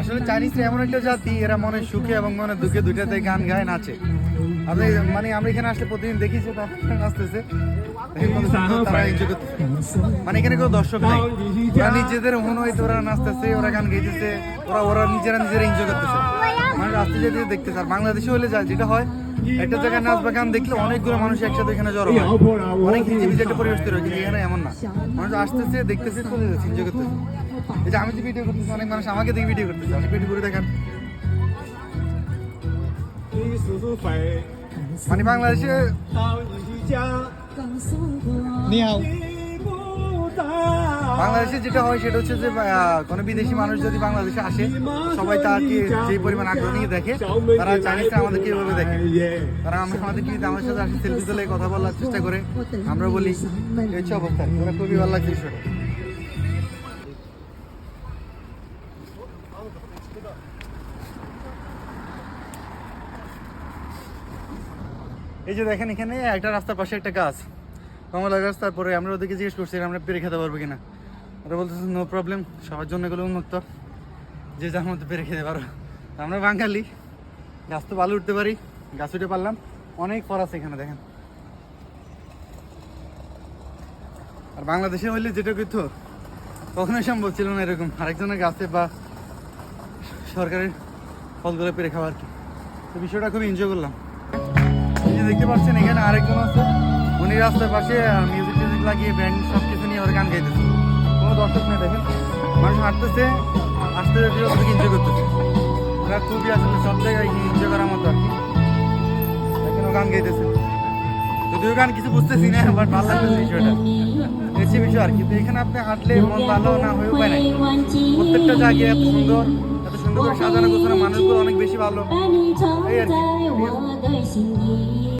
আসলে চাইনিজরা এমন একটা জাতি, এরা মনে সুখে এবং মনে দুঃখে দুইটাতে গান গায়, নাচে। আপনি মানে আমরা এখানে আসলে প্রতিদিন দেখি যে তারা নাচতেছে, তারা এনজয় করতেছে। মানে এখানে কেউ দর্শক নাই, ওরা নিজেদের মনে হয়তো ওরা নাচতেছে, ওরা গান গাইতেছে, ওরা নিজেরা এনজয় করতেছে। মানে রাস্তায় যেতে দেখতেছে। আর বাংলাদেশে হলে যায় যেটা হয়, একটা জায়গায় নাচ বা গান দেখলে অনেকগুলো মানুষ একসাথে এখানে জড়ো হয়, অনেক হিজিবিজি একটা পরিবেশ তৈরি হয়। কিন্তু এখানে এমন না, মানুষ আসতেছে, দেখতেছে, চলে যাচ্ছে, এনজয় করতেছে। এই যে আমি যে ভিডিও করতেছি, অনেক মানুষ আমাকে দেখে ভিডিও করতেছে, অনেক ভিডিও করে দেখেন। মানে বাংলাদেশে বাংলাদেশে যেটা হয় সেটা হচ্ছে যে কোনো বিদেশি মানুষ যদি বাংলাদেশে আসে, সবাই তাকে যে পরিমাণ আগ্রহ নিয়ে দেখে, তারা চাইনিজরা আমাদেরকে এভাবে দেখে। তারা আমাদের টিভিতে আমার সাথে আসে, সেলফি তোলে, কথা বলার চেষ্টা করে, আমরা বলি এই হচ্ছে অবস্থা। ওরা খুবই ভালো লাগছে বিষয়টা। এই যে দেখেন এখানে একটা রাস্তার পাশে একটা গাছ, কমলা গাছ। তারপরে আমরা ওদেরকে জিজ্ঞেস করছি আমরা পেরে খেতে পারবো কিনা, ওরা বলতেছে নো প্রবলেম, সবার জন্য এগুলো উন্মুক্ত, যে যার মধ্যে পেরে খেতে পারো। আমরা বাঙালি, গাছ তো ভালো উঠতে পারি, গাছ উঠে পারলাম। অনেক ফল আছে এখানে দেখেন। আর বাংলাদেশে হইলে যেটা কিন্তু কখনোই সম্ভব ছিল না এরকম আরেকজনের গাছে বা সরকারের ফলগুলো পেরে খাওয়া আর কি। তো বিষয়টা খুবই এনজয় করলাম। এই যে দেখতে পাচ্ছেন এখানে আরেকজন আছে, উনি রাস্তার পাশে মিউজিক টিউজিক লাগিয়ে ব্যান্ড সব কিছু নিয়ে ওরা গান গাইতেছে। কোনো দর্শক নেই দেখেন, মানুষ হাঁটতেছে, আসতে যাচ্ছে, ওদেরকে এনজয় করতেছে। ওরা খুবই আসলে সব জায়গায় এনজয় করার মতো আর কি। এখানেও গান গাইতেছে, যদিও গান কিছু বুঝতেছি না, বাট ভালো লাগতেছে বিষয়টা, এসে বিষয় আর কি। তো এখানে আপনি হাঁটলে মন ভালো না হয়ে উপায় নাই। প্রত্যেকটা জায়গায় এত সুন্দর করে সাজানো গোছানো, মানুষগুলো অনেক বেশি ভালো, এই আর কি।